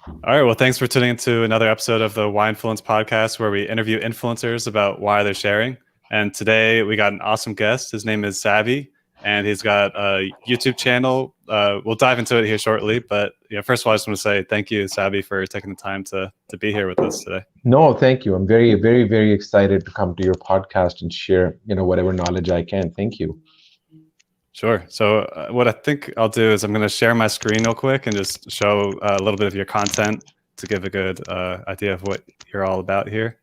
All right. Well, thanks for tuning into another episode of the Why Influence podcast, where we interview influencers about why they're sharing. And today we got an awesome guest. His name is Sabby, and he's got a YouTube channel. We'll dive into it here shortly. But first of all, I just want to say thank you, Sabby, for taking the time to be here with us today. No, thank you. I'm very, very, very excited to come to your podcast and share, whatever knowledge I can. Thank you. Sure. So what I think I'll do is I'm going to share my screen real quick and just show a little bit of your content to give a good idea of what you're all about here.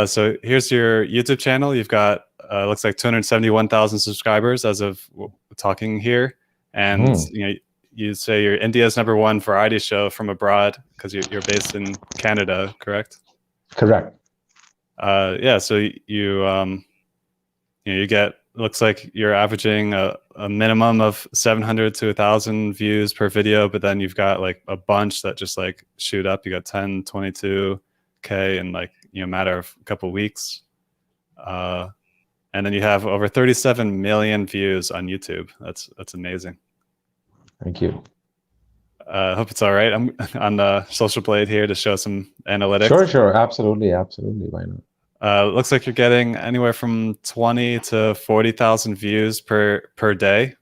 So here's your YouTube channel. You've got looks like 271,000 subscribers as of talking here, and you say you're India's #1 variety show from abroad because you're based in Canada, correct? Correct. Yeah. So you get, looks like you're averaging a minimum of 700 to 1,000 views per video, but then you've got like a bunch that just like shoot up. You got 10, 22K in like matter of a couple of weeks, and then you have over 37 million views on YouTube. That's amazing. Thank you. I hope it's all right. I'm on the Social Blade here to show some analytics. Sure, absolutely. Why not? Looks like you're getting anywhere from 20 to 40,000 views per day,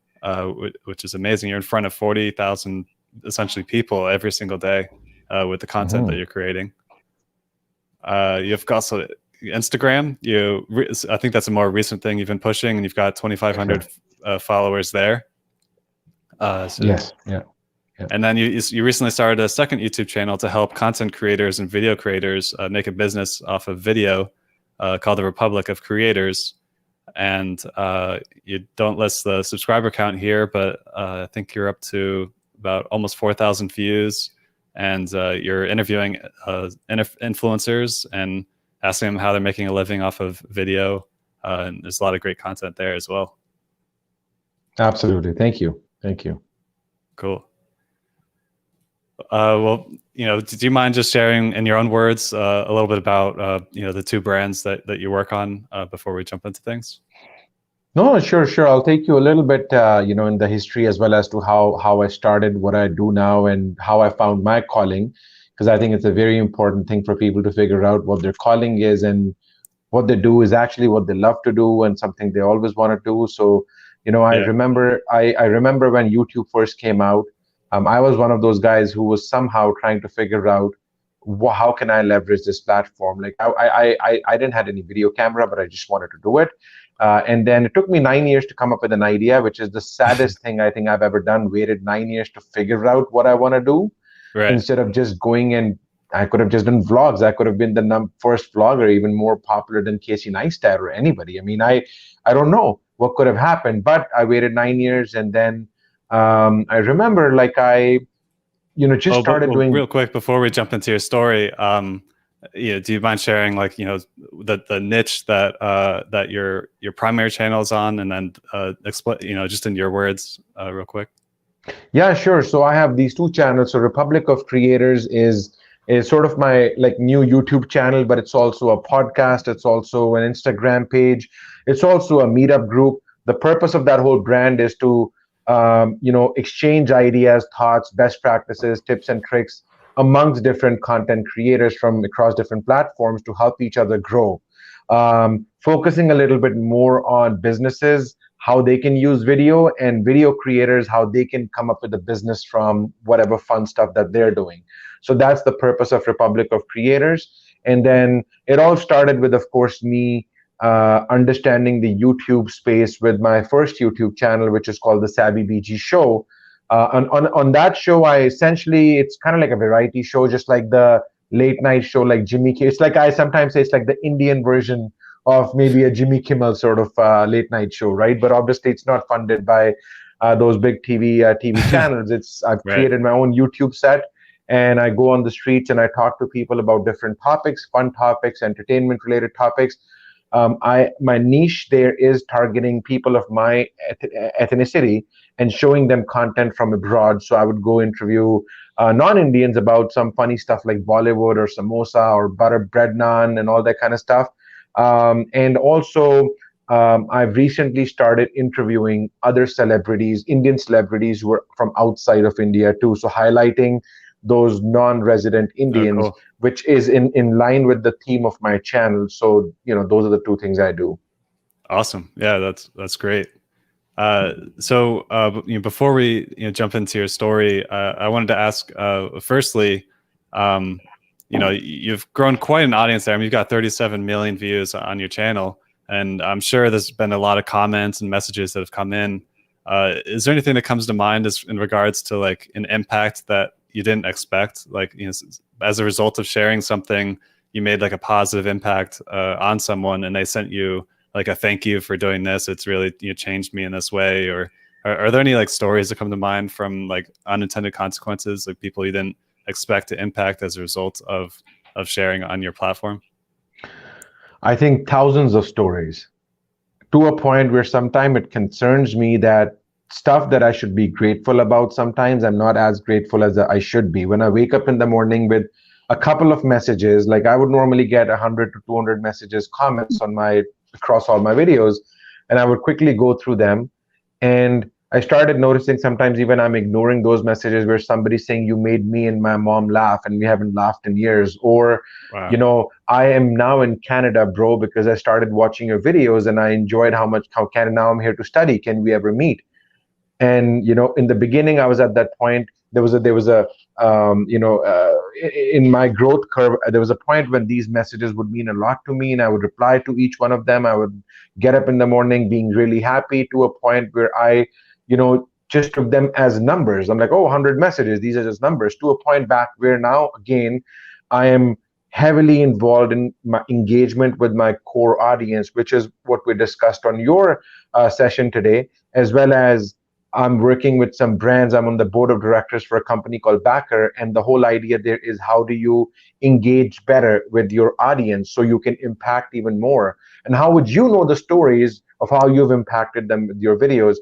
which is amazing. You're in front of 40,000 essentially people every single day with the content that you're creating. You've also Instagram. I think that's a more recent thing you've been pushing, and you've got 2,500 followers there. Yes. Yeah. And then you recently started a second YouTube channel to help content creators and video creators make a business off of video, called the Republic of Creators. And you don't list the subscriber count here, but I think you're up to about almost 4,000 views. And you're interviewing influencers and asking them how they're making a living off of video. And there's a lot of great content there as well. Absolutely. Thank you. Cool. Well, do you mind just sharing in your own words a little bit about the two brands that you work on before we jump into things? No, sure. I'll take you a little bit, in the history as well as to how I started, what I do now, and how I found my calling, because I think it's a very important thing for people to figure out what their calling is, and what they do is actually what they love to do and something they always want to do. So, I remember when YouTube first came out. I was one of those guys who was somehow trying to figure out how can I leverage this platform. Like I didn't have any video camera, but I just wanted to do it. And then it took me 9 years to come up with an idea, which is the saddest thing I think I've ever done. Waited 9 years to figure out what I want to do, instead of just going, and I could have just done vlogs. I could have been the first vlogger, even more popular than Casey Neistat or anybody. I mean, I don't know what could have happened, but I waited 9 years, and then I remember I started doing. Real quick before we jump into your story, do you mind sharing the niche that your primary channel is on, and then explain just in your words real quick? Yeah, sure. So I have these two channels. So Republic of Creators is sort of my new YouTube channel, but it's also a podcast. It's also an Instagram page. It's also a Meetup group. The purpose of that whole brand is to exchange ideas, thoughts, best practices, tips and tricks amongst different content creators from across different platforms to help each other grow. Focusing a little bit more on businesses, how they can use video, and video creators, how they can come up with a business from whatever fun stuff that they're doing. So that's the purpose of Republic of Creators. And then it all started with, of course, me understanding the YouTube space with my first YouTube channel, which is called the SabbyBG Show. On that show, it's kind of like a variety show, just like the late night show, like Jimmy Kimmel. It's like I sometimes say it's like the Indian version of maybe a Jimmy Kimmel sort of late night show, right? But obviously, it's not funded by those big TV channels. I've created my own YouTube set, and I go on the streets and I talk to people about different topics, fun topics, entertainment related topics. My niche there is targeting people of my ethnicity and showing them content from abroad. So I would go interview non-Indians about some funny stuff like Bollywood or samosa or butter bread naan and all that kind of stuff. And also, I've recently started interviewing other celebrities, Indian celebrities who are from outside of India too. So highlighting those non-resident Oh, Indians, cool. which is in line with the theme of my channel. So, those are the two things I do. Awesome. Yeah, that's great. Before we jump into your story, I wanted to ask, firstly, you've grown quite an audience there. I mean, you've got 37 million views on your channel, and I'm sure there's been a lot of comments and messages that have come in. Is there anything that comes to mind in regards to like an impact that you didn't expect? Like, as a result of sharing something, you made like a positive impact on someone, and they sent you like a thank you for doing this. It's really changed me in this way. Or are there any like stories that come to mind from like unintended consequences, like people you didn't expect to impact as a result of sharing on your platform? I think thousands of stories, to a point where sometimes it concerns me that stuff that I should be grateful about, sometimes I'm not as grateful as I should be. When I wake up in the morning with a couple of messages, like I would normally get 100 to 200 messages, comments across all my videos, and I would quickly go through them. And I started noticing sometimes even I'm ignoring those messages where somebody's saying, you made me and my mom laugh and we haven't laughed in years. Or, Wow. I am now in Canada, bro, because I started watching your videos and I enjoyed how Canada, now I'm here to study. Can we ever meet? And in the beginning I was at that point. There was a in my growth curve, there was a point when these messages would mean a lot to me, and I would reply to each one of them. I would get up in the morning being really happy, to a point where I just took them as numbers. I'm like, oh, 100 messages, these are just numbers, to a point back where now again I am heavily involved in my engagement with my core audience, which is what we discussed on your session today, as well as I'm working with some brands. I'm on the board of directors for a company called Backer. And the whole idea there is, how do you engage better with your audience so you can impact even more? And how would you know the stories of how you've impacted them with your videos?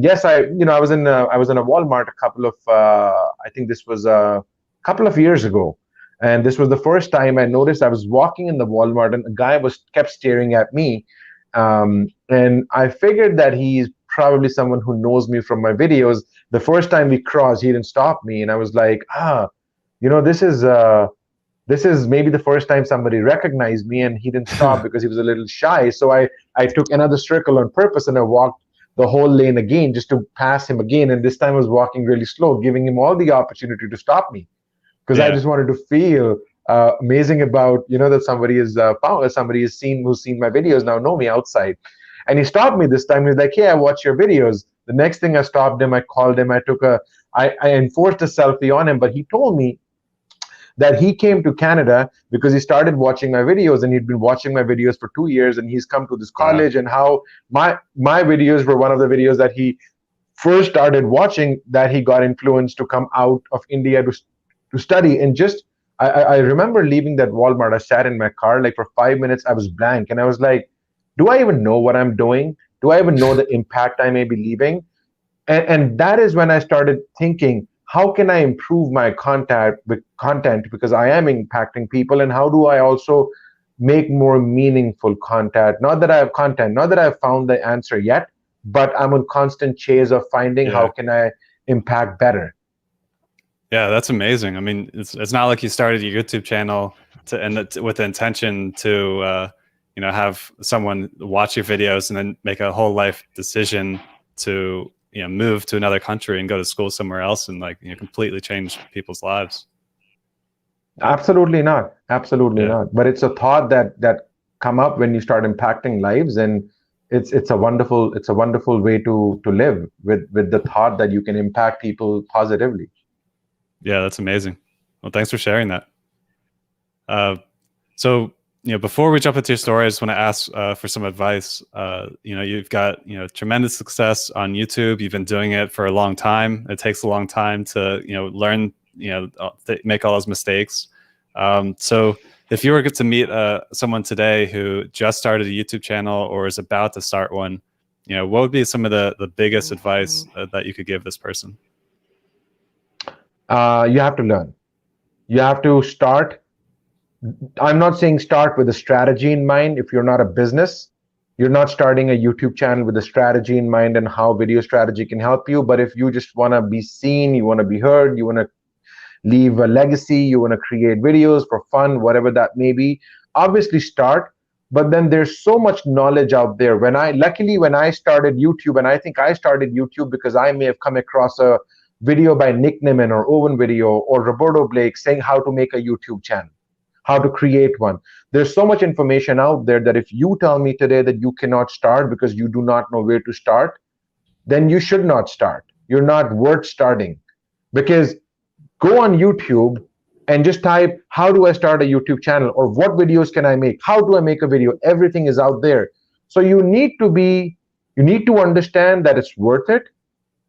Yes, I was in a Walmart a couple of, I think this was a couple of years ago. And this was the first time I noticed. I was walking in the Walmart and a guy kept staring at me. And I figured that he's probably someone who knows me from my videos. The first time we crossed, he didn't stop me, and I was like, this is maybe the first time somebody recognized me, and he didn't stop because he was a little shy. So I took another circle on purpose, and I walked the whole lane again just to pass him again. And this time I was walking really slow, giving him all the opportunity to stop me, because I just wanted to feel amazing about that somebody is who's seen my videos now know me outside. And he stopped me this time. He's like, hey, I watch your videos. The next thing, I stopped him, I called him, I enforced a selfie on him. But he told me that he came to Canada because he started watching my videos, and he'd been watching my videos for 2 years, and he's come to this college. Wow. And how my videos were one of the videos that he first started watching, that he got influenced to come out of India to study. And just I remember leaving that Walmart. I sat in my car, like for 5 minutes, I was blank, and I was like, do I even know what I'm doing? Do I even know the impact I may be leaving? And that is when I started thinking, how can I improve my content, because I am impacting people, and how do I also make more meaningful content? Not that I have found the answer yet, but I'm on constant chase of finding how can I impact better. Yeah, that's amazing. I mean, it's not like you started your YouTube channel with the intention to have someone watch your videos and then make a whole life decision to move to another country and go to school somewhere else and completely change people's lives. Absolutely not. Not. But it's a thought that come up when you start impacting lives, and it's a wonderful way to live with the thought that you can impact people positively. Yeah, that's amazing. Well, thanks for sharing that. So, before we jump into your story, I just want to ask for some advice. You've got tremendous success on YouTube. You've been doing it for a long time. It takes a long time to learn, make all those mistakes. So, if you were to meet someone today who just started a YouTube channel or is about to start one, what would be some of the biggest advice that you could give this person? You have to learn. You have to start. I'm not saying start with a strategy in mind. If you're not a business, you're not starting a YouTube channel with a strategy in mind and how video strategy can help you. But if you just want to be seen, you want to be heard, you want to leave a legacy, you want to create videos for fun, whatever that may be, obviously start. But then there's so much knowledge out there. Luckily, when I started YouTube, and I think I started YouTube because I may have come across a video by Nick Nimmin or Owen Video or Roberto Blake saying how to make a YouTube channel, how to create one. There's so much information out there that if you tell me today that you cannot start because you do not know where to start, then you should not start. You're not worth starting. Because go on YouTube and just type, how do I start a YouTube channel? Or what videos can I make? How do I make a video? Everything is out there. So you need to understand that it's worth it.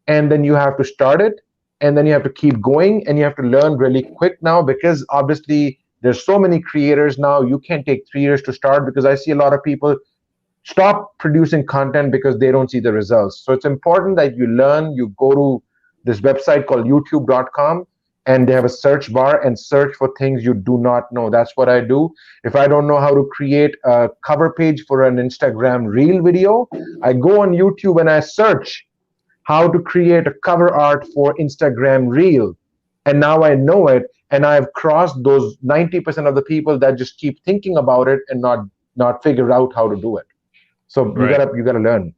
And then you have to start it. And then you have to keep going, and you have to learn really quick now, because obviously there's so many creators now. You can't take 3 years to start, because I see a lot of people stop producing content because they don't see the results. So it's important that you learn. You go to this website called youtube.com, and they have a search bar, and search for things you do not know. That's what I do. If I don't know how to create a cover page for an Instagram reel video, I go on YouTube and I search how to create a cover art for Instagram reel. And now I know it, and I've crossed those 90% of the people that just keep thinking about it and not figure out how to do it. So you gotta learn.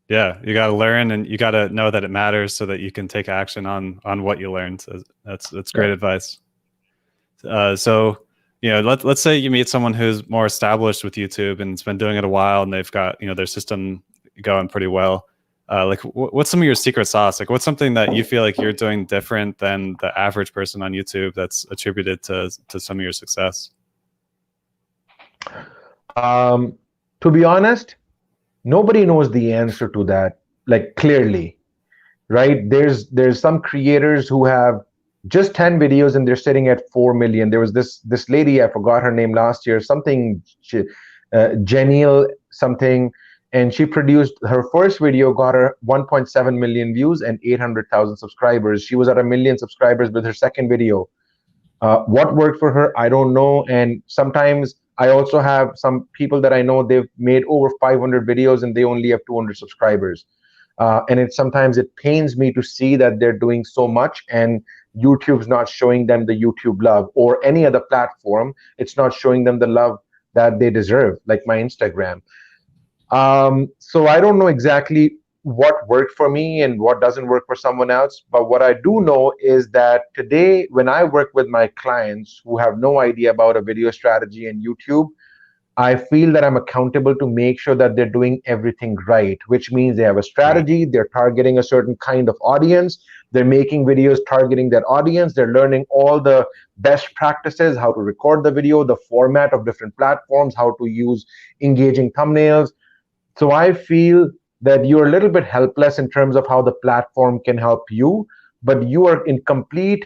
Yeah, you gotta learn, and you gotta know that it matters so that you can take action on what you learned. So that's great advice. So let's say you meet someone who's more established with YouTube and has been doing it a while, and they've got their system going pretty well. Like, what's some of your secret sauce? Like, what's something that you feel like you're doing different than the average person on YouTube that's attributed to some of your success? To be honest, nobody knows the answer to that, like, clearly, right? There's some creators who have just 10 videos and they're sitting at 4 million. There was this lady, I forgot her name last year, something, Genial something. And she produced her first video, got her 1.7 million views and 800,000 subscribers. She was at 1 million subscribers with her second video. What worked for her, I don't know. And sometimes I also have some people that I know, they've made over 500 videos and they only have 200 subscribers. And sometimes it pains me to see that they're doing so much and YouTube's not showing them the YouTube love, or any other platform. It's not showing them the love that they deserve, like my Instagram. So I don't know exactly what worked for me and what doesn't work for someone else. But what I do know is that today, when I work with my clients who have no idea about a video strategy and YouTube, I feel that I'm accountable to make sure that they're doing everything right, which means they have a strategy, they're targeting a certain kind of audience, they're making videos targeting that audience, they're learning all the best practices, how to record the video, the format of different platforms, how to use engaging thumbnails. So I feel that you're a little bit helpless in terms of how the platform can help you, but you are in complete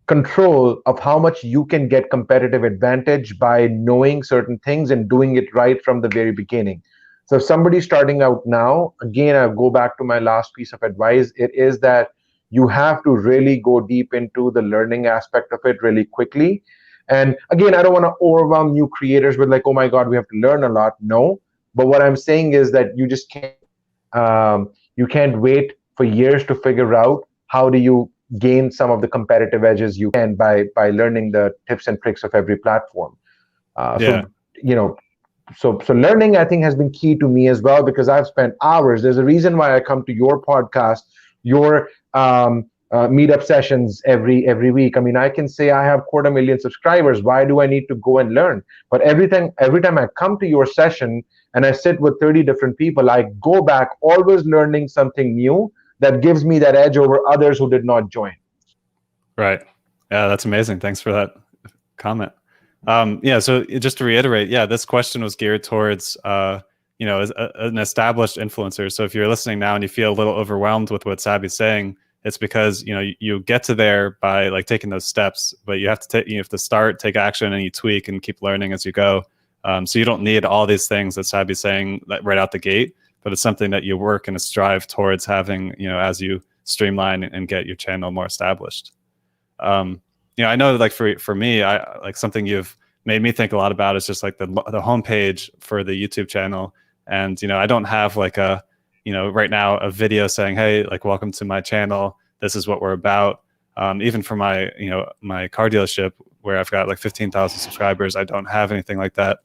control of how much you can get competitive advantage by knowing certain things and doing it right from the very beginning. So if somebody's starting out now, again, I'll go back to my last piece of advice. It is that you have to really go deep into the learning aspect of it really quickly. And again, I don't want to overwhelm new creators with like, oh my God, we have to learn a lot. No. But what I'm saying is that you just can't, you can't wait for years to figure out how do you gain some of the competitive edges you can by learning the tips and tricks of every platform. So learning, I think, has been key to me as well, because I've spent hours. There's a reason why I come to your podcast, your meetup sessions every week. I mean, I can say I have 250,000 subscribers. Why do I need to go and learn? But every time I come to your session and I sit with 30 different people, I go back always learning something new that gives me that edge over others who did not join. Right. Yeah, that's amazing. Thanks for that comment. So just to reiterate, this question was geared towards, as an established influencer. So if you're listening now and you feel a little overwhelmed with what Sabby's saying, it's because, you get to there by like taking those steps, but you have to start, take action, and you tweak and keep learning as you go. So you don't need all these things that Sabby's saying right out the gate, but it's something that you work and strive towards having, as you streamline and get your channel more established. I know, like for me, I like something you've made me think a lot about is just like the homepage for the YouTube channel. And, I don't have like right now a video saying, hey, like, welcome to my channel. This is what we're about. Even for my, my car dealership where I've got like 15,000 subscribers, I don't have anything like that.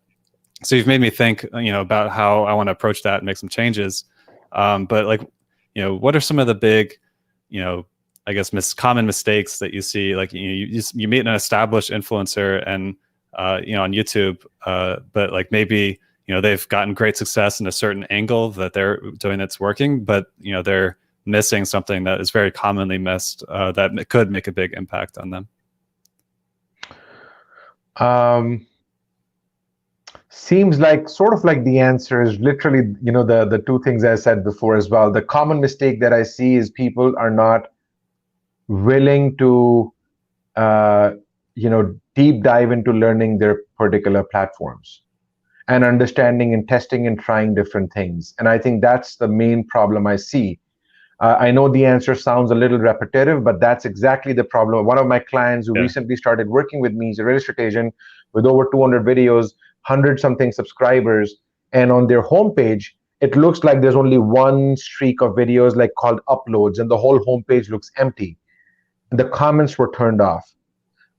So you've made me think, about how I want to approach that and make some changes. But like, what are some of the big, I guess common mistakes that you see? Like, you meet an established influencer and on YouTube, but like maybe they've gotten great success in a certain angle that they're doing that's working, but they're missing something that is very commonly missed that could make a big impact on them. Seems like sort of like the answer is literally, the two things I said before as well. The common mistake that I see is people are not willing to, deep dive into learning their particular platforms and understanding and testing and trying different things. And I think that's the main problem I see. I know the answer sounds a little repetitive, but that's exactly the problem. One of my clients who recently started working with me is a real estate agent with over 200 videos, 100 something subscribers, and on their homepage it looks like there's only one streak of videos like called uploads, and the whole homepage looks empty. The comments were turned off.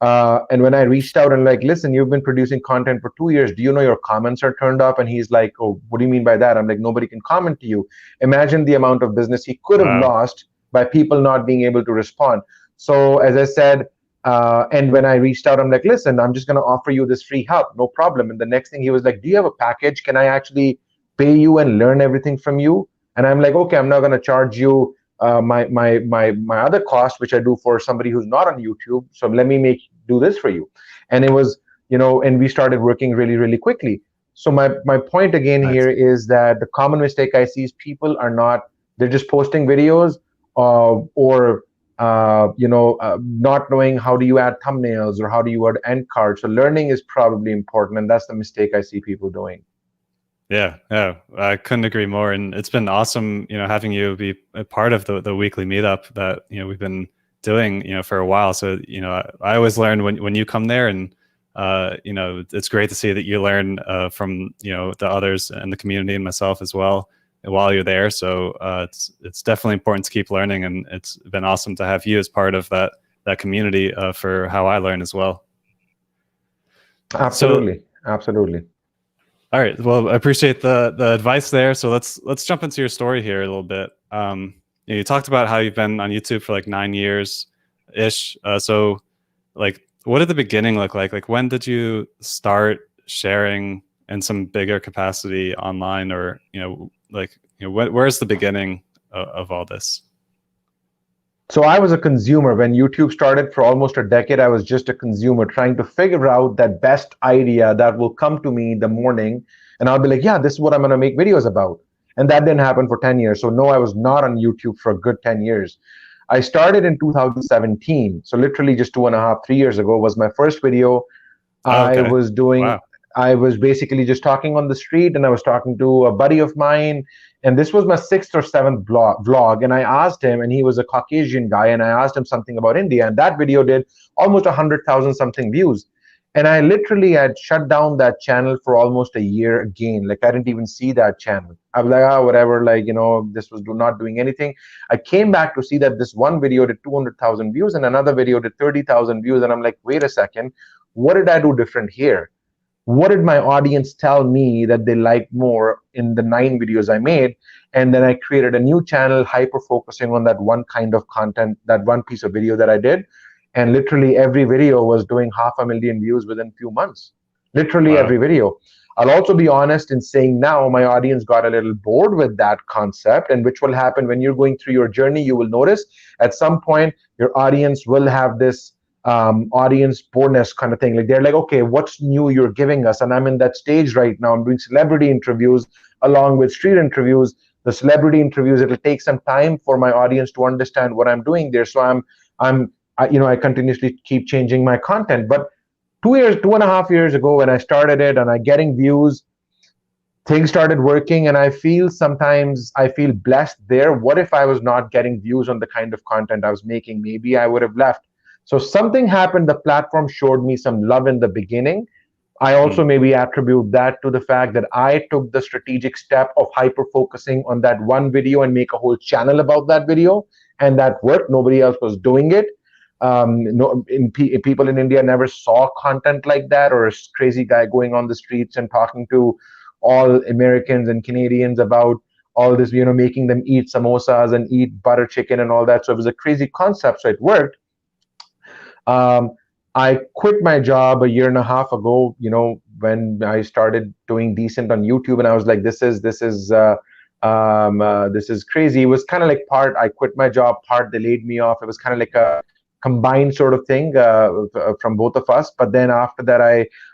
And when I reached out and like, listen, you've been producing content for 2 years, do you know your comments are turned off? And he's like, oh, what do you mean by that? I'm like, nobody can comment to you. Imagine the amount of business he could have lost by people not being able to respond. So as I said, and when I reached out, I'm like, listen, I'm just going to offer you this free help, no problem. And the next thing he was like, do you have a package? Can I actually pay you and learn everything from you? And I'm like, okay, I'm not going to charge you my other cost, which I do for somebody who's not on YouTube. So let me do this for you. And it was, and we started working really, really quickly. So my point again here is that the common mistake I see is people are they're just posting videos or not knowing how do you add thumbnails or how do you add end cards. So learning is probably important, and that's the mistake I see people doing. Yeah, I couldn't agree more. And it's been awesome, having you be a part of the weekly meetup that, we've been doing, for a while. So, I always learn when you come there, and, it's great to see that you learn from, the others in the community and myself as well while you're there. So it's definitely important to keep learning. And it's been awesome to have you as part of that community for how I learn as well. Absolutely. Absolutely. All right. Well, I appreciate the advice there. So let's jump into your story here a little bit. You talked about how you've been on YouTube for like 9 years ish. So like, what did the beginning look like? Like, when did you start sharing in some bigger capacity online, or, where's the beginning of all this? So I was a consumer when YouTube started. For almost a decade, I was just a consumer trying to figure out that best idea that will come to me in the morning, and I'll be like, yeah, this is what I'm going to make videos about. And that didn't happen for 10 years. So no, I was not on YouTube for a good 10 years. I started in 2017. So literally just 2.5, 3 years ago was my first video. I was doing, I was basically just talking on the street, and I was talking to a buddy of mine. And this was my 6th or 7th vlog. And I asked him, and he was a Caucasian guy, and I asked him something about India. And that video did almost 100,000 something views. And I literally had shut down that channel for almost a year again. Like, I didn't even see that channel. I was like, whatever, like, this was not doing anything. I came back to see that this one video did 200,000 views and another video did 30,000 views. And I'm like, wait a second, what did I do different here? What did my audience tell me that they liked more in the 9 videos I made? And then I created a new channel, hyper focusing on that one kind of content, that one piece of video that I did. And literally every video was doing 500,000 views within a few months. Literally every video. I'll also be honest in saying now my audience got a little bored with that concept, and which will happen when you're going through your journey. You will notice at some point your audience will have this audience boredness kind of thing. Like, they're like, okay, what's new you're giving us? And I'm in that stage right now. I'm doing celebrity interviews along with street interviews. The celebrity interviews, it'll take some time for my audience to understand what I'm doing there. So I continuously keep changing my content. But 2.5 years ago when I started it and I getting views, things started working, and I feel blessed there. What if I was not getting views on the kind of content I was making? Maybe I would have left. So something happened. The platform showed me some love in the beginning. I also maybe attribute that to the fact that I took the strategic step of hyper focusing on that one video and make a whole channel about that video, and that worked. Nobody else was doing it. No, people in India never saw content like that, or a crazy guy going on the streets and talking to all Americans and Canadians about all this, making them eat samosas and eat butter chicken and all that. So it was a crazy concept. So it worked. Um, I quit my job a year and a half ago, when I started doing decent on YouTube, and I was like, this is crazy. It was kind of like part I quit my job, part they laid me off. It was kind of like a combined sort of thing from both of us. But then after that,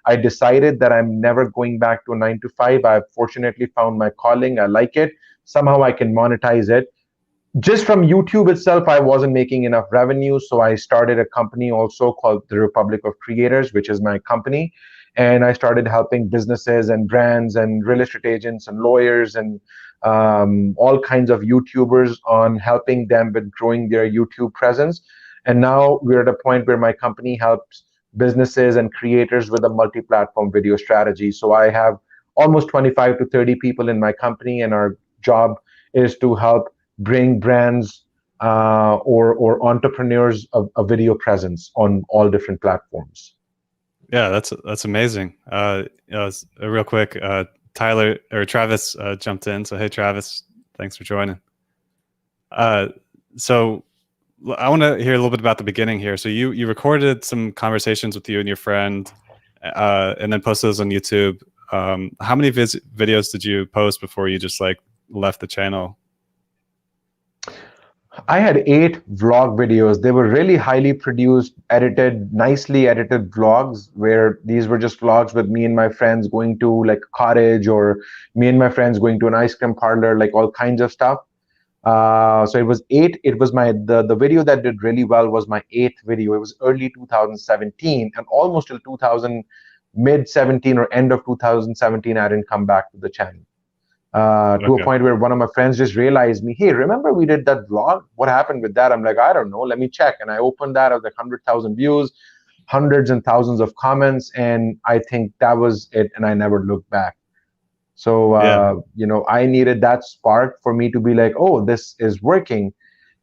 I decided that I'm never going back to a 9 to 5. I've fortunately found my calling. I like it. Somehow I can monetize it. Just from YouTube itself, I wasn't making enough revenue. So I started a company also called the Republic of Creators, which is my company. And I started helping businesses and brands and real estate agents and lawyers and all kinds of YouTubers on helping them with growing their YouTube presence. And now we're at a point where my company helps businesses and creators with a multi-platform video strategy. So I have almost 25 to 30 people in my company, and our job is to help bring brands or entrepreneurs a video presence on all different platforms. Yeah, that's amazing. Real quick, Tyler or Travis jumped in. So hey, Travis, thanks for joining. So I want to hear a little bit about the beginning here. So you recorded some conversations with you and your friend, and then posted those on YouTube. How many videos did you post before you just like left the channel? I had 8 vlog videos. They were really highly produced, edited, nicely edited vlogs, where these were just vlogs with me and my friends going to like a cottage, or me and my friends going to an ice cream parlor, like all kinds of stuff. So it was 8. It was the video that did really well was my 8th video. It was early 2017, and almost till mid 17 or end of 2017, I didn't come back to the channel. To a point where one of my friends just realized me, hey, remember we did that vlog? What happened with that? I'm like, I don't know. Let me check. And I opened that. I was like 100,000 views, hundreds and thousands of comments. And I think that was it. And I never looked back. So, I needed that spark for me to be like, oh, this is working.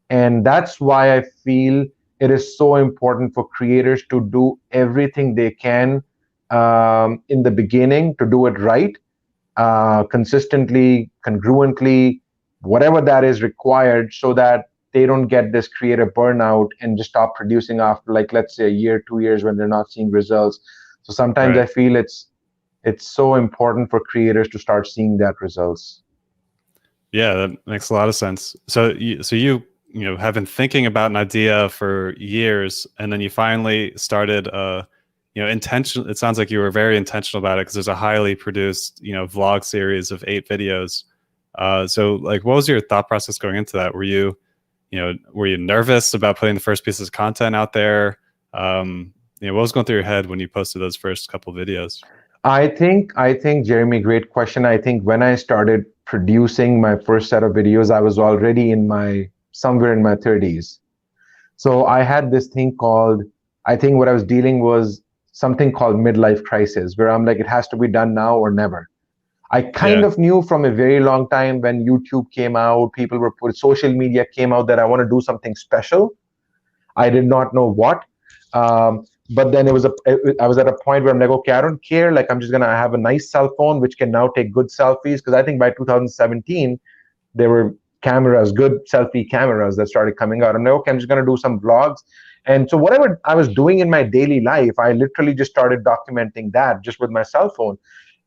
And that's why I feel it is so important for creators to do everything they can in the beginning to do it right. Consistently, congruently, whatever that is required, so that they don't get this creative burnout and just stop producing after, like, let's say a year, 2 years, when they're not seeing results. So sometimes I feel it's so important for creators to start seeing that results. Yeah, that makes a lot of sense. So you have been thinking about an idea for years, and then you finally started intentional. It sounds like you were very intentional about it, because there's a highly produced, vlog series of 8 videos. So like, what was your thought process going into that? Were you nervous about putting the first piece of content out there? What was going through your head when you posted those first couple videos? I think, Jeremy, great question. I think when I started producing my first set of videos, I was already somewhere in my 30s. So I had this thing called, I think what I was dealing was something called midlife crisis, where I'm like, it has to be done now or never. I kind of knew from a very long time, when YouTube came out, social media came out, that I want to do something special. I did not know what. But then I was at a point where I'm like, okay, I don't care. Like, I'm just going to have a nice cell phone, which can now take good selfies. Because I think by 2017, there were good selfie cameras that started coming out. I'm like, okay, I'm just going to do some vlogs. And so whatever I was doing in my daily life, I literally just started documenting that just with my cell phone.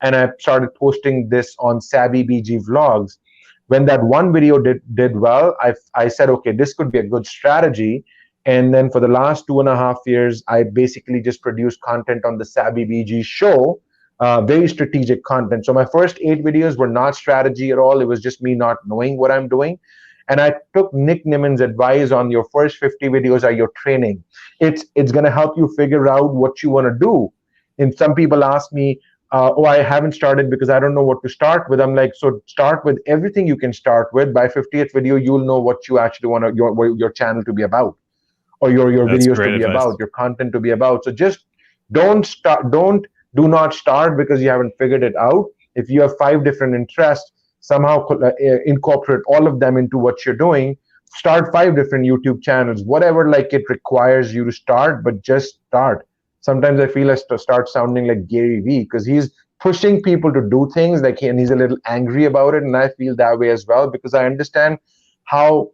And I started posting this on SabbyBG Vlogs. When that one video did well, I said, okay, this could be a good strategy. And then for the last 2.5 years, I basically just produced content on the SabbyBG Show, very strategic content. So my first 8 videos were not strategy at all. It was just me not knowing what I'm doing. And I took Nick Niman's advice on your first 50 videos are your training. It's going to help you figure out what you want to do. And some people ask me, oh, I haven't started because I don't know what to start with. I'm like, so start with everything you can start with. By 50th video, you'll know what you actually want your channel to be about, or your videos to be about, your content to be about. So just do not start because you haven't figured it out. If you have 5 different interests, somehow incorporate all of them into what you're doing. start 5 different YouTube channels, whatever like it requires you to start, but just start. Sometimes I feel I start sounding like Gary Vee because he's pushing people to do things like and he's a little angry about it, and I feel that way as well because I understand how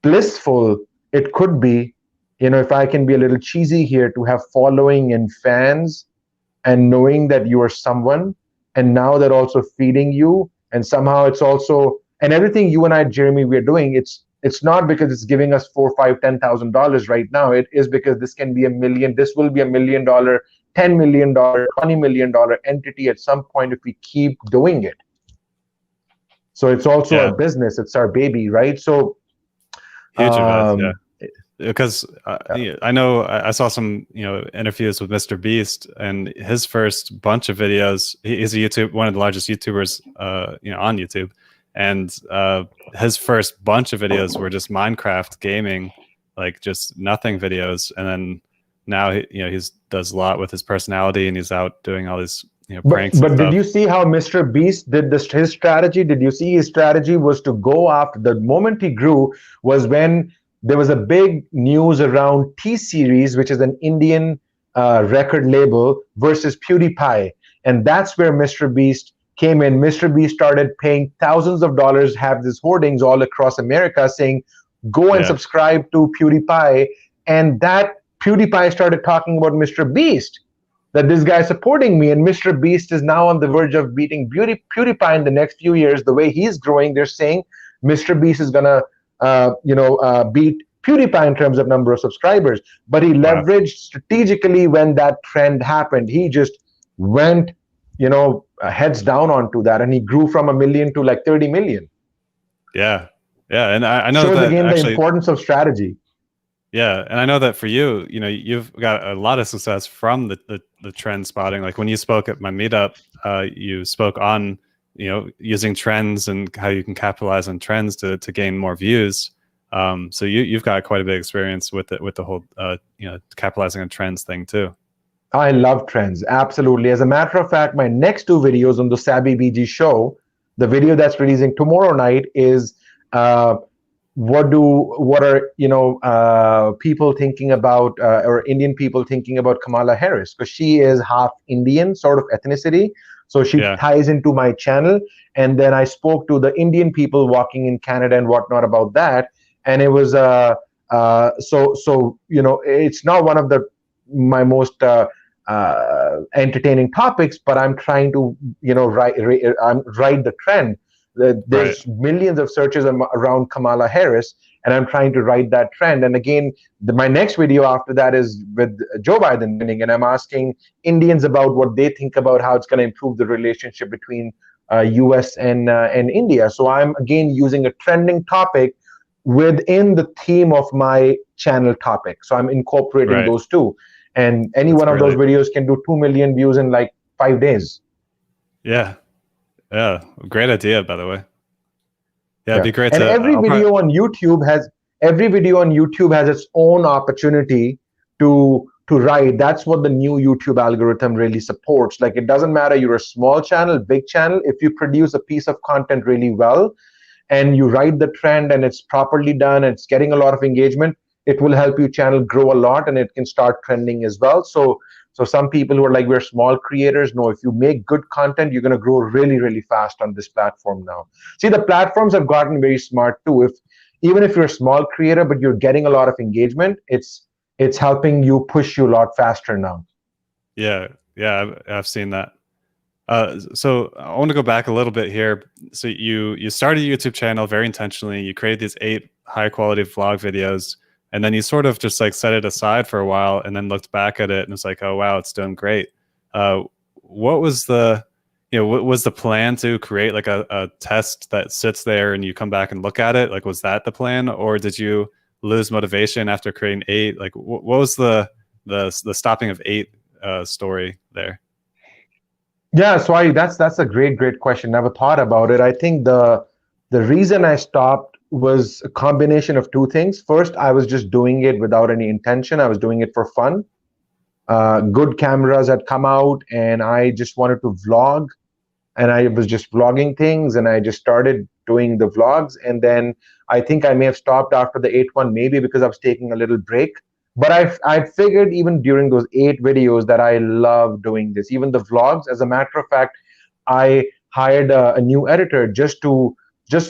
blissful it could be, if I can be a little cheesy here, to have following and fans and knowing that you are someone, and now they're also feeding you, and somehow it's also, and everything you and I, Jeremy, we're doing, it's not because it's giving us $4, $5, $10,000 right now. It is because this can be $1 million. This will be $1 million, $10 million, $20 million entity at some point if we keep doing it. So it's also our business. It's our baby, right? So huge event, because I know I saw some interviews with Mr. Beast, and his first bunch of videos, he's one of the largest YouTubers on YouTube, and his first bunch of videos were just Minecraft gaming, like just nothing videos, and then now he does a lot with his personality, and he's out doing all these pranks. But did you see how Mr. Beast did this? His strategy? Did you see his strategy was to go after the moment he grew was when there was a big news around T-Series, which is an Indian record label, versus PewDiePie. And that's where Mr. Beast came in. Mr. Beast started paying thousands of dollars, have these hoardings all across America saying, go and subscribe to PewDiePie. And that PewDiePie started talking about Mr. Beast, that this guy is supporting me. And Mr. Beast is now on the verge of beating PewDiePie in the next few years. The way he's growing, they're saying Mr. Beast is going to beat PewDiePie in terms of number of subscribers, but he leveraged strategically when that trend happened. He just went, heads down onto that, and he grew from 1 million to like 30 million. Yeah, and I know shows that again actually, the importance of strategy. Yeah, and I know that for you, you've got a lot of success from the trend spotting. Like when you spoke at my meetup, you spoke on using trends and how you can capitalize on trends to gain more views. So you've got quite a big experience with the whole capitalizing on trends thing too. I love trends, absolutely. As a matter of fact, my next 2 videos on the SabbyBG Show, the video that's releasing tomorrow night is what are people thinking about, or Indian people thinking about Kamala Harris, because she is half Indian sort of ethnicity. So she ties into my channel. And then I spoke to the Indian people walking in Canada and whatnot about that. And it was it's not one of my most entertaining topics, but I'm trying to ride the trend. There's millions of searches around Kamala Harris, and I'm trying to ride that trend. And again, my next video after that is with Joe Biden winning, and I'm asking Indians about what they think about how it's going to improve the relationship between US and India. So I'm again using a trending topic within the theme of my channel topic. So I'm incorporating those two. And any one of those videos can do 2 million views in like 5 days. Yeah. Great idea, by the way. Yeah, it'd be great and to. Every video on YouTube has its own opportunity to write. That's what the new YouTube algorithm really supports. Like, it doesn't matter you're a small channel, big channel. If you produce a piece of content really well, and you ride the trend, and it's properly done, and it's getting a lot of engagement, it will help your channel grow a lot, and it can start trending as well. So some people who are like, we're small creators, no, if you make good content, you're going to grow really, really fast on this platform now. See, the platforms have gotten very smart too. Even if you're a small creator, but you're getting a lot of engagement, it's helping you push you a lot faster now. Yeah, I've seen that. So I want to go back a little bit here. So you started a YouTube channel very intentionally. You created these 8 high quality vlog videos, and then you sort of just like set it aside for a while, and then looked back at it and it's like, oh wow, it's doing great. What was the what was the plan to create like a test that sits there and you come back and look at it? Like, was that the plan, or did you lose motivation after creating 8? Like, what was the stopping of 8 story there? Yeah, so that's a great question. Never thought about it. I think the reason I stopped was a combination of 2 things. First, I was just doing it without any intention. I was doing it for fun. Good cameras had come out, and I just wanted to vlog, and I was just vlogging things, and I just started doing the vlogs. And then I think I may have stopped after the 8th one, maybe because I was taking a little break. But I figured even during those 8 videos that I love doing this, even the vlogs. As a matter of fact, I hired a new editor just so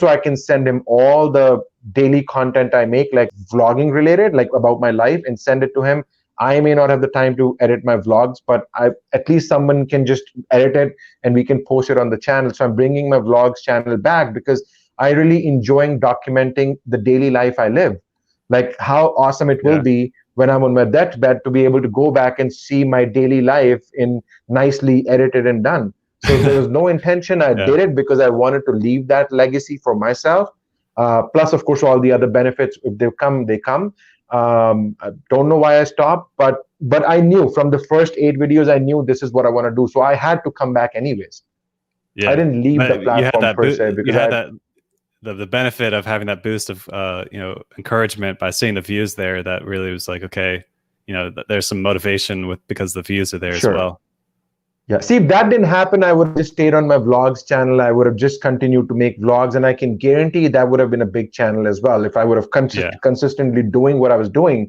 I can send him all the daily content I make, like vlogging related, like about my life, and send it to him. I may not have the time to edit my vlogs, but at least someone can just edit it and we can post it on the channel. So I'm bringing my vlogs channel back because I really enjoying documenting the daily life I live. Like how awesome it will be when I'm on my deathbed to be able to go back and see my daily life in nicely edited and done. So there was no intention. I did it because I wanted to leave that legacy for myself. Plus, of course, all the other benefits. If they come, they come. I don't know why I stopped, but I knew from the first 8 videos, I knew this is what I want to do. So I had to come back anyways. I didn't leave the platform per se because you had the benefit of having that boost of encouragement by seeing the views there. That really was like, okay, there's some motivation because the views are there as well. Yeah. See, if that didn't happen, I would have just stayed on my vlogs channel. I would have just continued to make vlogs, and I can guarantee that would have been a big channel as well if I would have consistently doing what I was doing.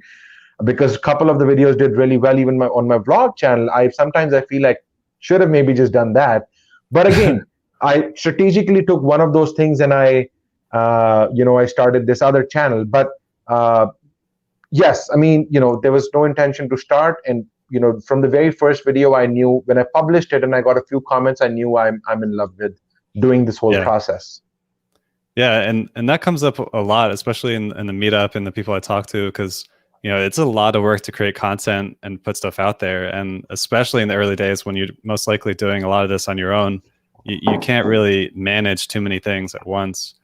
Because a couple of the videos did really well, even on my vlog channel. Sometimes I feel like should have maybe just done that. But again, I strategically took one of those things and I started this other channel. But yes, I mean, there was no intention to start. And from the very first video, I knew when I published it and I got a few comments, I knew I'm in love with doing this whole process. Yeah, and that comes up a lot, especially in the meetup and the people I talk to, because it's a lot of work to create content and put stuff out there, and especially in the early days when you're most likely doing a lot of this on your own, you can't really manage too many things at once.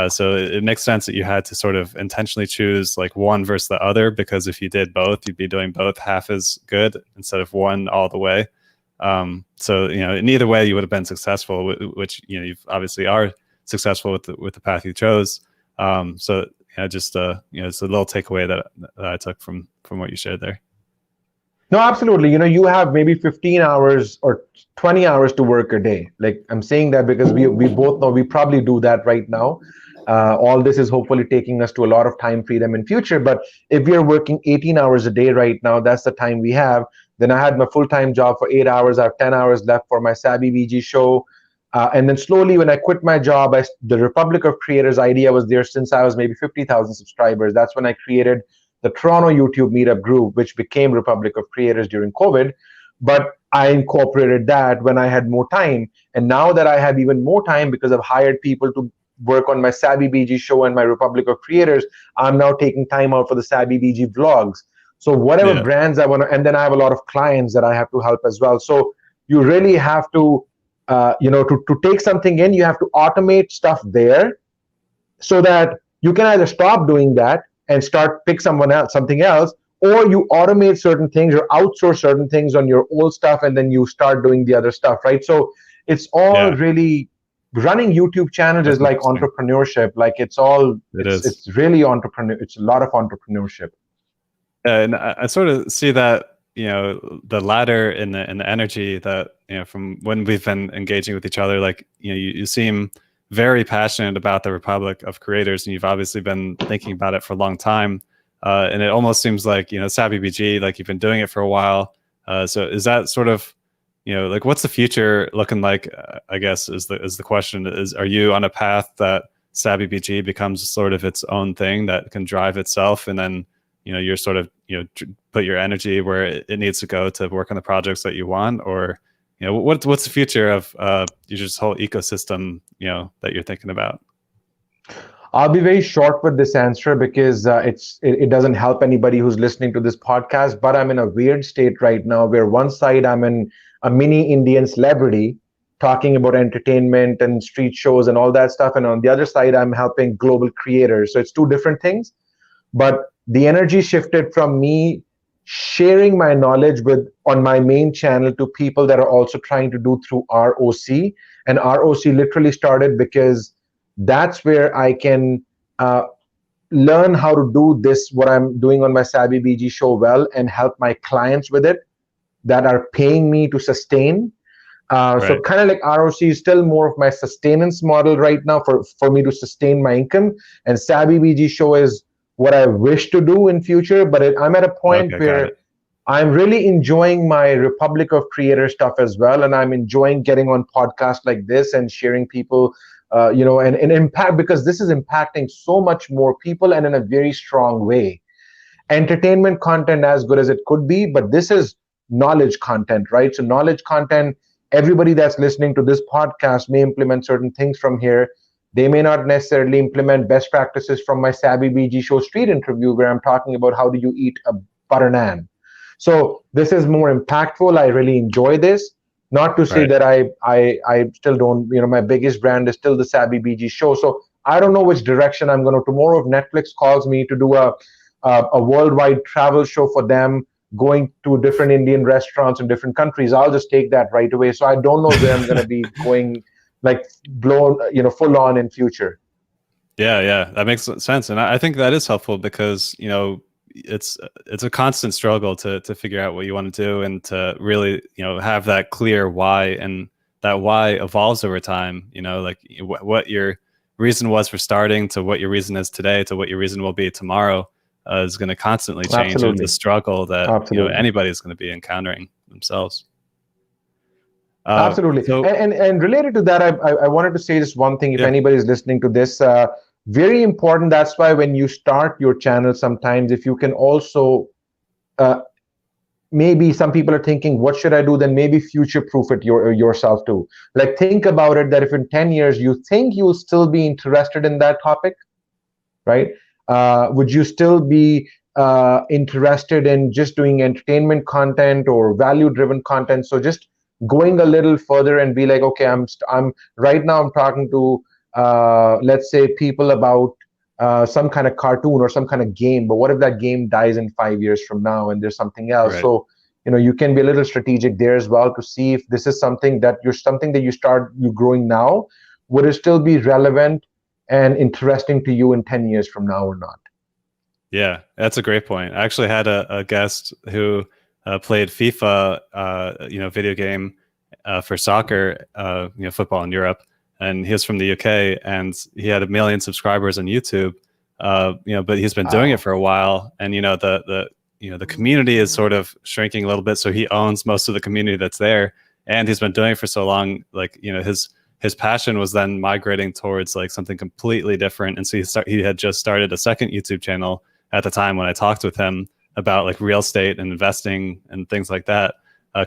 So it makes sense that you had to sort of intentionally choose like one versus the other, because if you did both, you'd be doing both half as good instead of one all the way. So in either way, you would have been successful, which you obviously are successful with the path you chose. So just it's a little takeaway that I took from what you shared there. No, absolutely. You have maybe 15 hours or 20 hours to work a day. Like I'm saying that because we both know we probably do that right now. All this is hopefully taking us to a lot of time freedom in future. But if we are working 18 hours a day right now, that's the time we have. Then I had my full-time job for 8 hours. I have 10 hours left for my SabbyBG show. And then slowly when I quit my job, the Republic of Creators idea was there since I was maybe 50,000 subscribers. That's when I created the Toronto YouTube Meetup group, which became Republic of Creators during COVID. But I incorporated that when I had more time. And now that I have even more time because I've hired people to work on my SabbyBG show and my Republic of Creators, I'm now taking time out for the SabbyBG vlogs. So whatever brands I want to, and then I have a lot of clients that I have to help as well. So you really have to, to take something in, you have to automate stuff there so that you can either stop doing that and pick something else, or you automate certain things or outsource certain things on your old stuff, and then you start doing the other stuff, right? So it's all really, running YouTube channels is like entrepreneurship. Like it's really entrepreneur. It's a lot of entrepreneurship. And I sort of see that, the ladder and the energy that, from when we've been engaging with each other, like, you seem very passionate about the Republic of Creators, and you've obviously been thinking about it for a long time. And it almost seems like, SabbyBG, like you've been doing it for a while. So is that sort of, like what's the future looking like? I guess is the question. Are you on a path that SabbyBG becomes sort of its own thing that can drive itself, and then you're sort of put your energy where it needs to go to work on the projects that you want, or what's the future of your just whole ecosystem that you're thinking about? I'll be very short with this answer because it doesn't help anybody who's listening to this podcast. But I'm in a weird state right now where one side I'm in a mini Indian celebrity talking about entertainment and street shows and all that stuff, and on the other side I'm helping global creators. So it's two different things. But the energy shifted from me sharing my knowledge on my main channel to people that are also trying to do through ROC. And ROC literally started because that's where I can learn how to do this, what I'm doing on my SabbyBG show well, and help my clients with it that are paying me to sustain. So kind of like ROC is still more of my sustenance model right now for me to sustain my income. And SabbyBG Show is what I wish to do in future. But I'm at a point where I'm really enjoying my Republic of Creator stuff as well. And I'm enjoying getting on podcasts like this and sharing people, and impact, because this is impacting so much more people and in a very strong way. Entertainment content as good as it could be, but this is knowledge content, right? So knowledge content, everybody that's listening to this podcast may implement certain things from here. They may not necessarily implement best practices from my SabbyBG Show street interview, where I'm talking about how do you eat a butter naan. So this is more impactful. I really enjoy this. Not to say that I still don't, my biggest brand is still the SabbyBG Show. So I don't know which direction I'm going to. Tomorrow, if Netflix calls me to do a worldwide travel show for them, going to different Indian restaurants in different countries, I'll just take that right away. So I don't know where I'm going to be going, like blown, full on in future. Yeah, that makes sense, and I think that is helpful because it's a constant struggle to figure out what you want to do and to really have that clear why, and that why evolves over time. Like what your reason was for starting to what your reason is today to what your reason will be tomorrow is going to constantly change. Absolutely. It's a struggle that anybody's going to be encountering themselves. Absolutely. So, and related to that, I wanted to say just one thing. If anybody's listening to this, very important. That's why when you start your channel, sometimes if you can also, maybe some people are thinking, what should I do? Then maybe future-proof it yourself too. Like think about it, that if in 10 years you think you'll still be interested in that topic, right? Would you still be interested in just doing entertainment content or value-driven content? So just going a little further and be like, okay, I'm right now I'm talking to let's say people about some kind of cartoon or some kind of game, but what if that game dies in 5 years from now and there's something else? So you can be a little strategic there as well to see if this is something that you growing now, would it still be relevant and interesting to you in 10 years from now or not? Yeah, that's a great point. I actually had a guest who played FIFA, video game for soccer, football in Europe, and he was from the UK, and he had 1 million subscribers on YouTube, but he's been doing it for a while, and the community is sort of shrinking a little bit, so he owns most of the community that's there, and he's been doing it for so long, like his passion was then migrating towards like something completely different, and so he had just started a second YouTube channel at the time when I talked with him about like real estate and investing and things like that,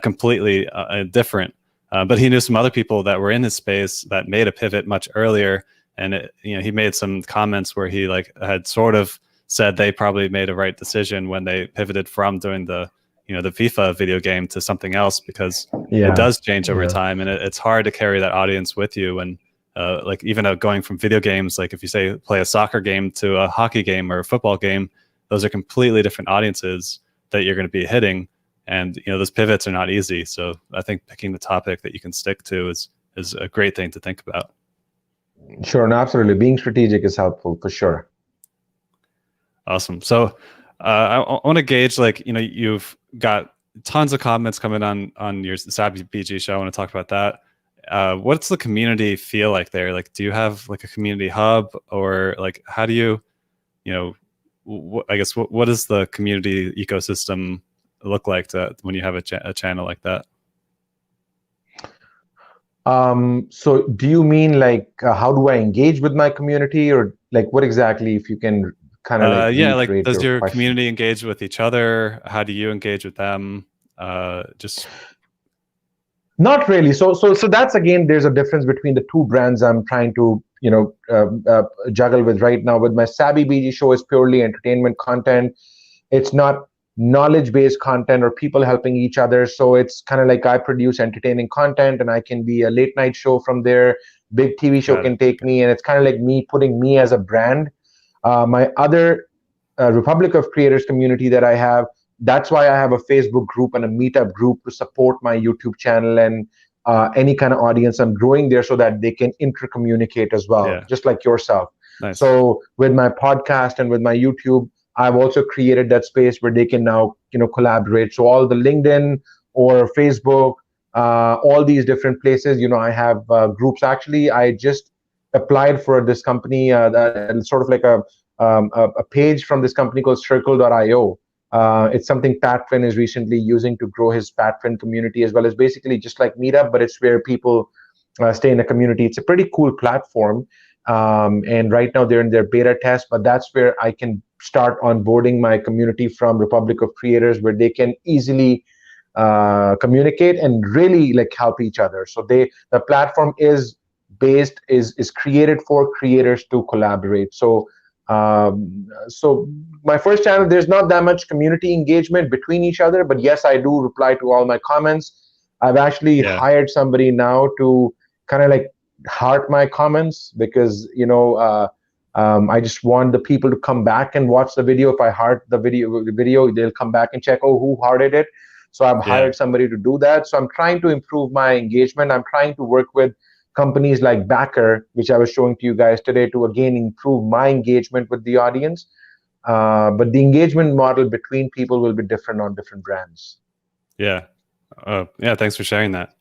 completely different. But he knew some other people that were in his space that made a pivot much earlier, and he made some comments where he like had sort of said they probably made a right decision when they pivoted from doing the the FIFA video game to something else, because it does change over time, and it's hard to carry that audience with you. And like even going from video games, like if you say play a soccer game to a hockey game or a football game, those are completely different audiences that you're going to be hitting. And those pivots are not easy. So I think picking the topic that you can stick to is a great thing to think about. Sure, and absolutely, being strategic is helpful for sure. Awesome. So I want to gauge, like you've got tons of comments coming on your SabbyBG Show. I want to talk about that. What's the community feel like there? Like, do you have like a community hub, or like how do you, I guess what does the community ecosystem look like when you have a channel like that? So do you mean like how do I engage with my community, or like what exactly, if you can kind of like does your community engage with each other? How do you engage with them? Just not really. So that's, again, there's a difference between the two brands I'm trying to juggle with right now. With my SabbyBG Show is purely entertainment content. It's not knowledge-based content or people helping each other. So it's kind of like I produce entertaining content, and I can be a late night show from there. Big TV show can take me, and it's kind of like me putting me as a brand. My other Republic of Creators community that I have, that's why I have a Facebook group and a Meetup group to support my YouTube channel and any kind of audience I'm growing there, so that they can intercommunicate as well, just like yourself. Nice. So with my podcast and with my YouTube, I've also created that space where they can now collaborate. So all the LinkedIn or Facebook all these different places. I have groups. Actually, I just applied for this company, sort of like a page from this company called Circle.io. It's something Pat Flynn is recently using to grow his Pat Flynn community, as well as basically just like Meetup, but it's where people stay in a community. It's a pretty cool platform. And right now they're in their beta test, but that's where I can start onboarding my community from Republic of Creators, where they can easily communicate and really like help each other. So the platform is created for creators to collaborate. So my first channel, there's not that much community engagement between each other, but yes, I do reply to all my comments. I've actually hired somebody now to kind of like heart my comments, because I just want the people to come back and watch the video. If I heart the video, they'll come back and check, oh, who hearted it. So I've hired somebody to do that. So I'm trying to improve my engagement. I'm trying to work with companies like Backer, which I was showing to you guys today, to again improve my engagement with the audience. But the engagement model between people will be different on different brands. Yeah. Thanks for sharing that.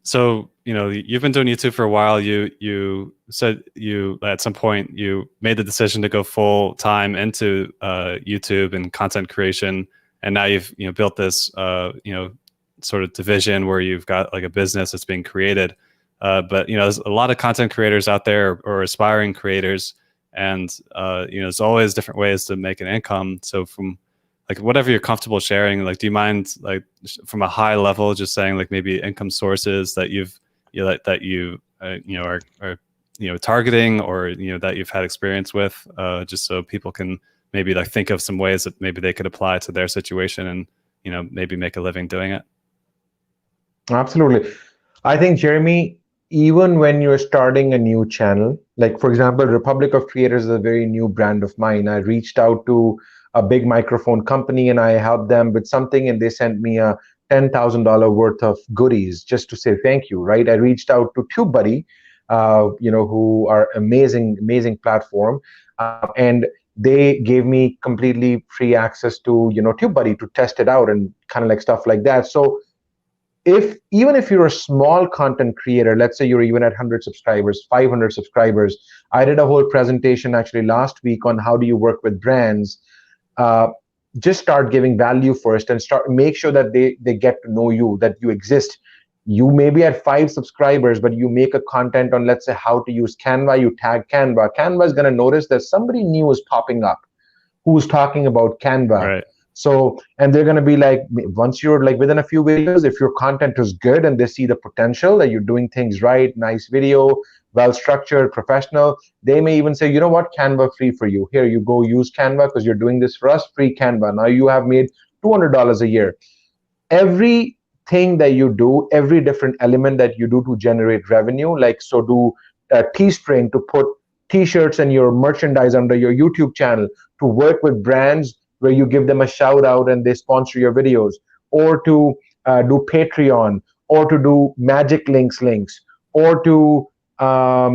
So, you've been doing YouTube for a while. You said you, at some point, you made the decision to go full time into YouTube and content creation. And now you've, built this, sort of division where you've got like a business that's being created. But, there's a lot of content creators out there, or aspiring creators. And, there's always different ways to make an income. So from like whatever you're comfortable sharing, like, do you mind, like, from a high level, just saying like maybe income sources that are targeting, or that you've had experience with, just so people can maybe like think of some ways that maybe they could apply to their situation and maybe make a living doing it? Absolutely. I think, Jeremy, even when you're starting a new channel, like for example, Republic of Creators is a very new brand of mine. I reached out to a big microphone company and I helped them with something, and they sent me a $10,000 worth of goodies just to say thank you, right? I reached out to TubeBuddy, who are amazing platform, and they gave me completely free access to TubeBuddy to test it out and kind of like stuff like that. So even if you're a small content creator, let's say you're even at 100 subscribers, 500 subscribers, I did a whole presentation actually last week on how do you work with brands. Just start giving value first, and make sure that they get to know you, that you exist. You may be at 5 subscribers, but you make a content on, let's say, how to use Canva. You tag Canva. Canva is going to notice that somebody new is popping up who's talking about Canva. Right. So, and they're going to be like, once you're like within a few videos, if your content is good and they see the potential that you're doing things right, nice video, well structured, professional, they may even say, you know what, Canva free for you. Here, you go use Canva because you're doing this for us, free Canva. Now you have made $200 a year. Everything that you do, every different element that you do to generate revenue, like so do Teespring to put t-shirts and your merchandise under your YouTube channel, to work with brands where you give them a shout out and they sponsor your videos, or to do Patreon, or to do magic links, or to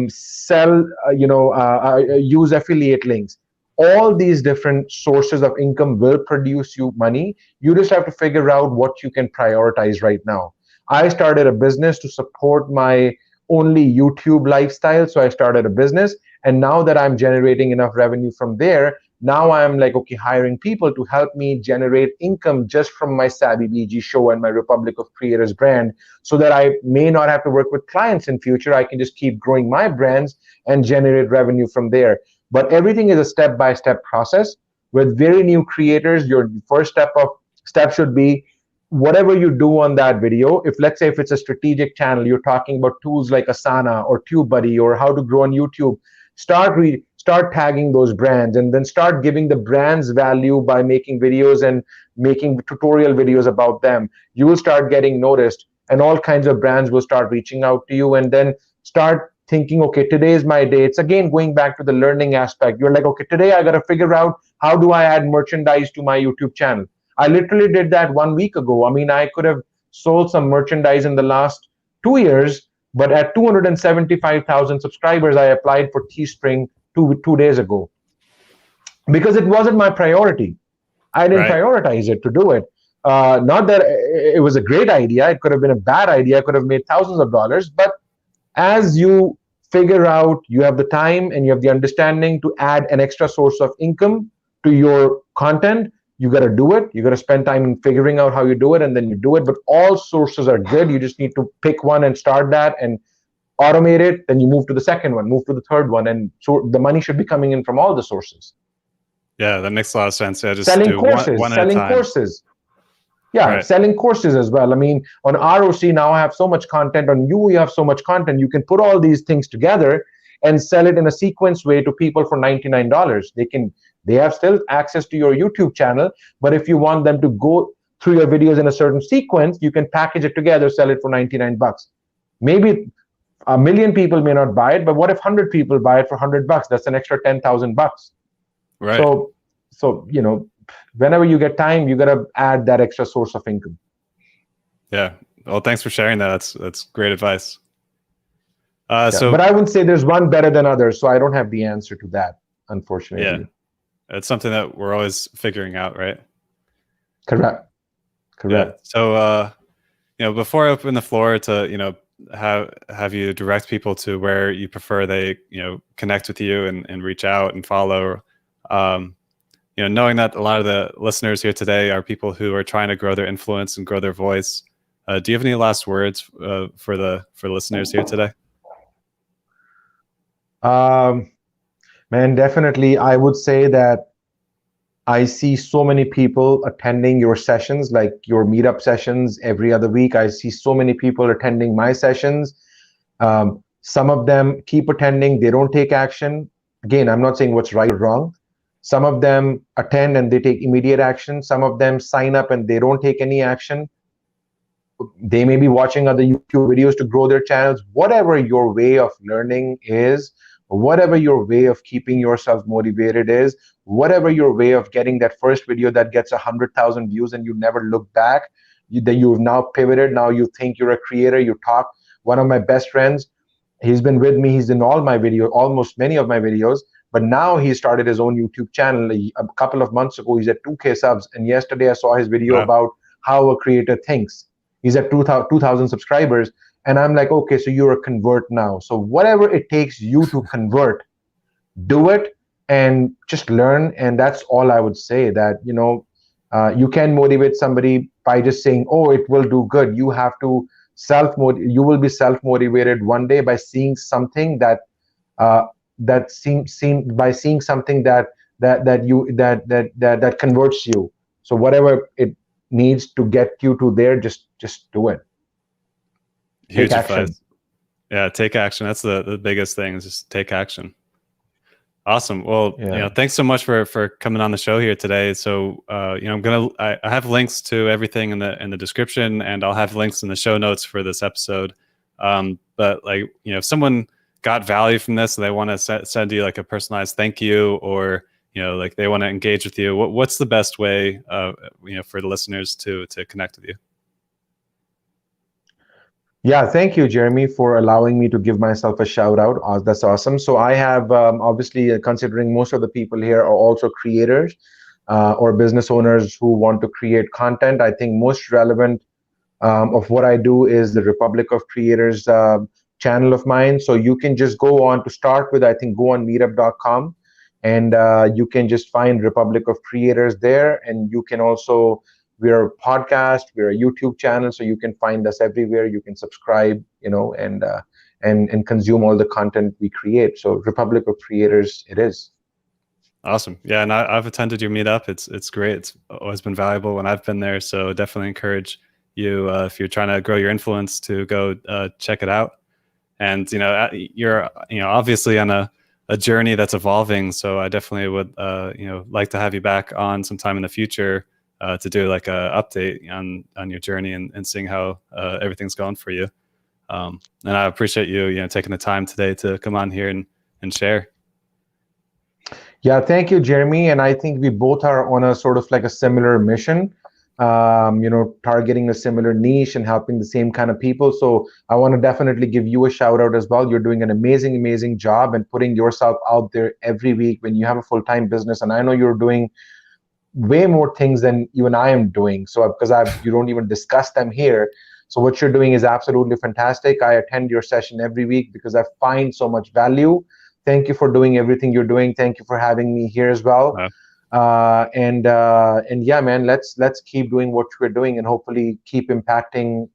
sell, use affiliate links. All these different sources of income will produce you money. You just have to figure out what you can prioritize right now. I started a business to support my only YouTube lifestyle. So I started a business, and now that I'm generating enough revenue from there, now I'm like, okay, hiring people to help me generate income just from my SabbyBG Show and my Republic of Creators brand, so that I may not have to work with clients in future. I can just keep growing my brands and generate revenue from there. But everything is a step-by-step process. With very new creators, your first step should be whatever you do on that video. Let's say if it's a strategic channel, you're talking about tools like Asana or TubeBuddy or how to grow on YouTube, start tagging those brands, and then start giving the brands value by making videos and making tutorial videos about them. You will start getting noticed, and all kinds of brands will start reaching out to you, and then start thinking, okay, today is my day. It's again going back to the learning aspect. You're like, okay, today I got to figure out how do I add merchandise to my YouTube channel. I literally did that 1 week ago. I mean, I could have sold some merchandise in the last 2 years, but at 275,000 subscribers, I applied for Teespring two days ago, because it wasn't my priority. I didn't prioritize it to do it. Not that it was a great idea. It could have been a bad idea. I could have made thousands of dollars. But as you figure out, you have the time and you have the understanding to add an extra source of income to your content, you got to do it. You got to spend time in figuring out how you do it, and then you do it. But all sources are good. You just need to pick one and start that and automate it. Then you move to the second one, move to the third one, and so the money should be coming in from all the sources. Yeah, that makes a lot of sense. Yeah, just selling do courses, one at a selling time. courses. Yeah, Right. selling courses as well. I mean, on ROC now I have so much content. On you have so much content. You can put all these things together and sell it in a sequence way to people for $99. They have still access to your YouTube channel, but if you want them to go through your videos in a certain sequence, you can package it together, sell it for $99. Maybe a million people may not buy it, but what if 100 people buy it for $100? That's an extra $10,000. Right. So you know, whenever you get time, you got to add that extra source of income. Yeah. Well, thanks for sharing that. That's great advice. But I wouldn't say there's one better than others, so I don't have the answer to that, unfortunately. Yeah, it's something that we're always figuring out, right? Correct. Yeah. So, you know, before I open the floor to, you know, have you direct people to where you prefer they, you know, connect with you and reach out and follow, you know, knowing that a lot of the listeners here today are people who are trying to grow their influence and grow their voice. Do you have any last words for listeners here today? Man, definitely. I would say that I see so many people attending your sessions, like your meetup sessions every other week. I see so many people attending my sessions. Some of them keep attending, they don't take action. Again, I'm not saying what's right or wrong. Some of them attend and they take immediate action. Some of them sign up and they don't take any action. They may be watching other YouTube videos to grow their channels. Whatever your way of learning is, whatever your way of keeping yourself motivated is, whatever your way of getting that first video that gets 100,000 views and you never look back, that you've now pivoted, now you think you're a creator, you talk. One of my best friends, he's been with me, he's in all my videos, almost many of my videos, but now he started his own YouTube channel. A couple of months ago, he's at 2K subs, and yesterday I saw his video about how a creator thinks. He's at 2,000 subscribers. And I'm like, okay, so you're a convert now. So whatever it takes you to convert, do it and just learn. And that's all I would say, that, you know, you can motivate somebody by just saying, oh, it will do good. You have to you will be self-motivated one day by seeing something that that converts you. So whatever it needs to get you to there, just do it. Huge advice. Yeah, take action. That's the biggest thing, is just take action. Awesome. Well, you know, thanks so much for coming on the show here today. So, you know, I have links to everything in the description, and I'll have links in the show notes for this episode. But like, you know, if someone got value from this and they want to send you like a personalized thank you, or, you know, like they want to engage with you, what's the best way, you know, for the listeners to connect with you? Yeah, thank you, Jeremy, for allowing me to give myself a shout out. That's awesome. So I have, obviously, considering most of the people here are also creators or business owners who want to create content, I think most relevant of what I do is the Republic of Creators channel of mine. So you can just go on, to start with, I think, go on meetup.com, and you can just find Republic of Creators there. And you can also, we're a podcast, we're a YouTube channel, so you can find us everywhere. You can subscribe, you know, and consume all the content we create. So Republic of Creators, it is. Awesome. Yeah, and I've attended your meetup. It's great. It's always been valuable when I've been there. So definitely encourage you, if you're trying to grow your influence, to go check it out. And, you know, you're, you know, obviously on a journey that's evolving. So I definitely would, you know, like to have you back on sometime in the future to do like a update on your journey and seeing how everything's going for you. And I appreciate you know, taking the time today to come on here and share. Yeah, thank you, Jeremy. And I think we both are on a sort of like a similar mission, you know, targeting a similar niche and helping the same kind of people. So I want to definitely give you a shout out as well. You're doing an amazing, amazing job and putting yourself out there every week when you have a full-time business. And I know you're doing way more things than even I am doing. So because you don't even discuss them here. So what you're doing is absolutely fantastic. I attend your session every week because I find so much value. Thank you for doing everything you're doing. Thank you for having me here as well. And yeah, man, let's keep doing what we're doing and hopefully keep impacting,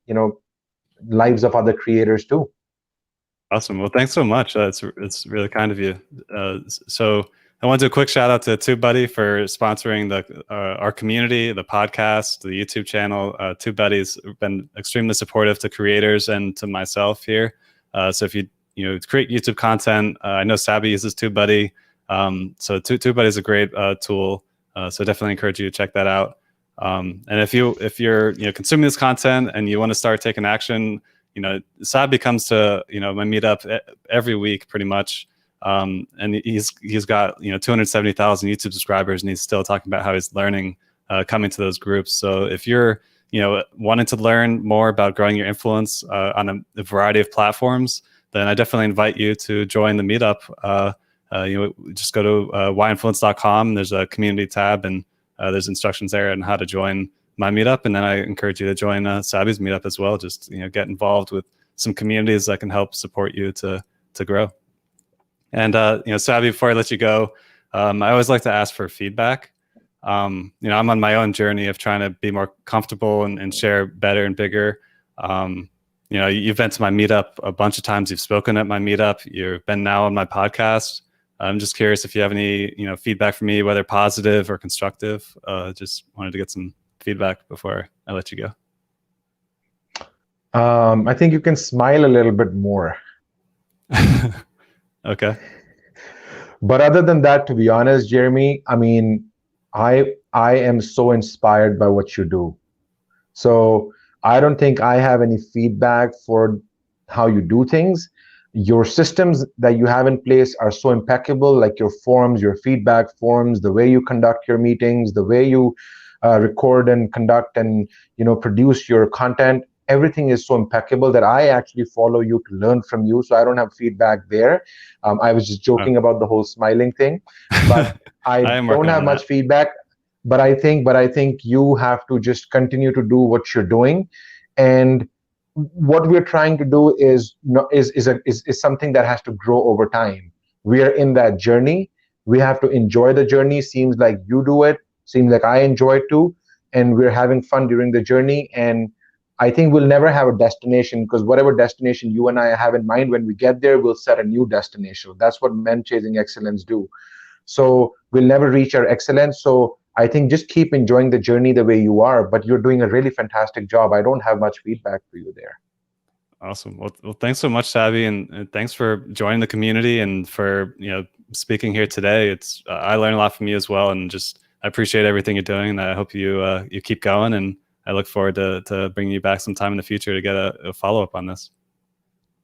lives of other creators too. Awesome. Well, thanks so much. It's really kind of you. So I want to do a quick shout out to TubeBuddy for sponsoring our community, the podcast, the YouTube channel. TubeBuddy's been extremely supportive to creators and to myself here. So if you create YouTube content, I know Sabby uses TubeBuddy. So TubeBuddy is a great tool. So definitely encourage you to check that out. And if you're consuming this content and you want to start taking action, Sabby comes to my meetup every week pretty much. And he's got 270,000 YouTube subscribers, and he's still talking about how he's learning coming to those groups. So if you're wanting to learn more about growing your influence on a variety of platforms, then I definitely invite you to join the meetup. Just go to whyinfluence.com. There's a community tab, and there's instructions there on how to join my meetup. And then I encourage you to join Sabby's meetup as well. Just get involved with some communities that can help support you to grow. And Sabby, before I let you go, I always like to ask for feedback. I'm on my own journey of trying to be more comfortable and share better and bigger. You've been to my meetup a bunch of times. You've spoken at my meetup. You've been now on my podcast. I'm just curious if you have any feedback for me, whether positive or constructive. Just wanted to get some feedback before I let you go. I think you can smile a little bit more. Okay. But other than that, to be honest, Jeremy, I mean, I am so inspired by what you do. So I don't think I have any feedback for how you do things. Your systems that you have in place are so impeccable, like your forums, your feedback forums, the way you conduct your meetings, the way you record and conduct and produce your content. Everything is so impeccable that I actually follow you to learn from you. So I don't have feedback there. I was just joking about the whole smiling thing, but I don't have much feedback. But I think you have to just continue to do what you're doing, and what we're trying to do is something that has to grow over time. We are in that journey. We have to enjoy the journey. Seems like you do it. Seems like I enjoy it too, and we're having fun during the journey. And I think we'll never have a destination, because whatever destination you and I have in mind, when we get there, we'll set a new destination. That's what men chasing excellence do. So we'll never reach our excellence. So I think just keep enjoying the journey the way you are, but you're doing a really fantastic job. I don't have much feedback for you there. Awesome. Well, thanks so much, Sabby, and thanks for joining the community and for speaking here today. It's I learned a lot from you as well, and just I appreciate everything you're doing. And I hope you keep going, and I look forward to bringing you back sometime in the future to get a follow-up on this.